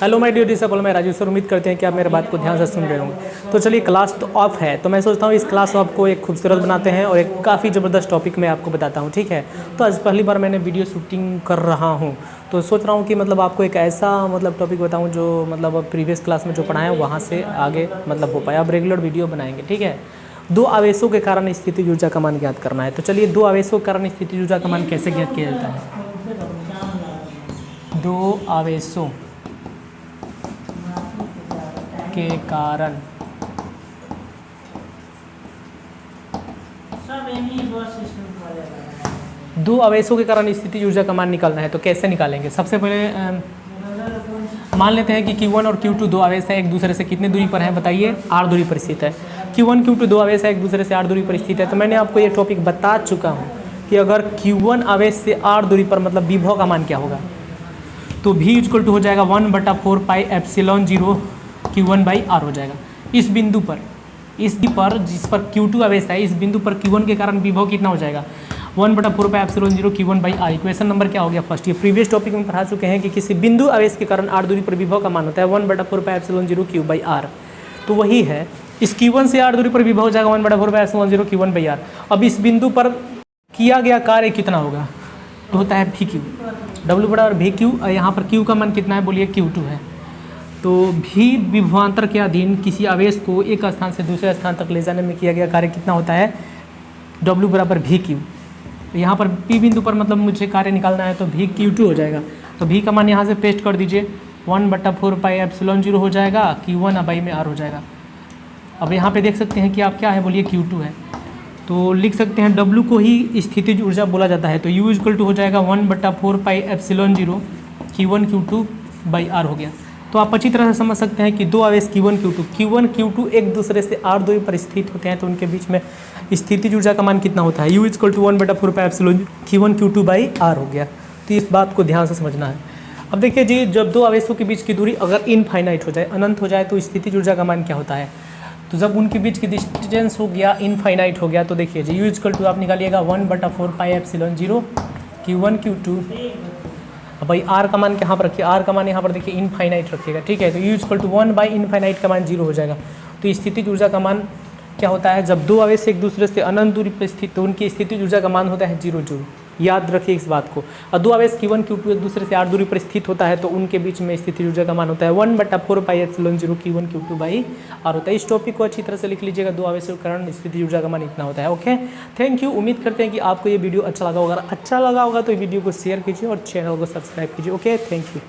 Hello my dear disable, मैं Raju sir. उम्मीद करते हैं कि आप मेरे बात को ध्यान से सुन रहे होंगे। तो चलिए, क्लास तो ऑफ है, तो मैं सोचता हूँ इस क्लास ऑफ को एक खूबसूरत बनाते हैं और एक काफ़ी ज़बरदस्त टॉपिक मैं आपको बताता हूँ, ठीक है। तो आज पहली बार मैंने वीडियो शूटिंग कर रहा हूँ, तो सोच रहा हूँ कि मतलब आपको एक ऐसा टॉपिक बताऊँ जो मतलब प्रीवियस क्लास में जो पढ़ाया वहाँ से आगे हो पाए। अब रेगुलर वीडियो बनाएंगे, ठीक है। दो आवेशों के कारण स्थितिज ऊर्जा का मान ज्ञात करना है। तो चलिए, दो आवेशों के कारण स्थितिज ऊर्जा का मान कैसे ज्ञात किया जाता है। दो आवेशों के कारण दो आवेशों के कारण स्थितिज ऊर्जा का मान निकालना है। तो कैसे निकालेंगे? सबसे पहले मान लेते हैं कि Q1 और Q2 दो आवेश हैं, एक दूसरे से कितने दूरी पर हैं बताइए? r दूरी पर स्थित है। Q1 Q2 दो आवेश है, एक दूसरे से r दूरी पर स्थित है। तो मैंने आपको ये टॉपिक बता चुका हूँ कि अगर Q1 आवेश से r दूरी पर मतलब विभव का मान क्या होगा, तो V इक्वल टू हो जाएगा 1/4 पाई एप्सिलॉन 0 Q1/r हो जाएगा। इस बिंदु पर जिस पर Q2 आवेश है, इस बिंदु पर Q1 के कारण विभव कितना हो जाएगा? 1/4 pi epsilon 0 Q1/r। Equation number क्या हो गया? फर्स्ट। ये प्रीवियस टॉपिक में पढ़ा चुके हैं कि किसी बिंदु आवेश के कारण r दूरी पर विभव का मान होता है 1/4 पाई एप्सिलॉन 0 Q/r। तो वही है, इस Q1 से r दूरी पर विभव हो जाएगा 1/4 पाई एप्सिलॉन 0 Q1/r। अब इस बिंदु पर किया गया कार्य कितना होगा? तो होता है VQ, W बराबर VQ। यहाँ पर Q का मान कितना है? बोलिए Q2 है। तो भी विभवांतर के अधीन किसी आवेश को एक स्थान से दूसरे स्थान तक ले जाने में किया गया कार्य कितना होता है? W बराबर VQ। तो यहाँ पर P बिंदु पर मतलब मुझे कार्य निकालना है, तो VQ2 हो जाएगा। तो V का मान यहाँ से पेस्ट कर दीजिए, 1/4 पाई एप्सिलॉन 0 हो जाएगा, Q1/r हो जाएगा। अब यहाँ पे देख सकते हैं कि आप क्या है, बोलिए Q2 है। तो लिख सकते हैं W को ही स्थितिज ऊर्जा बोला जाता है। तो U इक्वल टू हो जाएगा 1/4 पाई एप्सिलॉन 0 Q1 Q2/r हो गया। तो आप अच्छी तरह से समझ सकते हैं कि दो आवेश Q1 Q2 एक दूसरे से r दूरी पर स्थित होते हैं, तो उनके बीच में स्थितिज ऊर्जा का मान कितना होता है? U equal to 1/4 pi epsilon Q1 Q2/r हो गया। तो इस बात को ध्यान से समझना है। अब देखिए जी, जब दो आवेशों के बीच की दूरी अगर इनफाइनाइट हो जाए, अनंत हो जाए, तो स्थितिज ऊर्जा का मान क्या होता है? तो जब उनके बीच की डिस्टेंस हो गया इनफाइनाइट हो गया, तो देखिए जी, U इक्वल टू आप निकालिएगा 1/4 पाई एप्सिलॉन 0 Q1 Q2। अब भाई r का मान कहाँ पर रखिए? r का मान यहाँ पर देखिए इनफाइनाइट रखिएगा, ठीक है। तो U इक्वल टू 1/इनफाइनाइट का मान 0 हो जाएगा। तो स्थितिज ऊर्जा का मान क्या होता है? जब दो आवेश एक दूसरे से अनंत दूरी पर स्थित, तो उनकी स्थितिज ऊर्जा का मान होता है 0 जूल। याद रखिए इस बात को। और दो आवेश Q1 Q2 एक दूसरे से r दूरी पर स्थित होता है, तो उनके बीच में स्थितिज ऊर्जा का मान होता है 1/4 पाई एप्सिलॉन 0 Q1 Q2/r होता है। इस टॉपिक को अच्छी तरह से लिख लीजिएगा। दो आवेशों के कारण स्थितिज ऊर्जा का मान इतना होता है। Okay, thank you. उम्मीद करते हैं कि आपको ये वीडियो अच्छा लगा होगा। अच्छा लगा होगा तो वीडियो को शेयर कीजिए और चैनल को सब्सक्राइब कीजिए। Okay, thank you.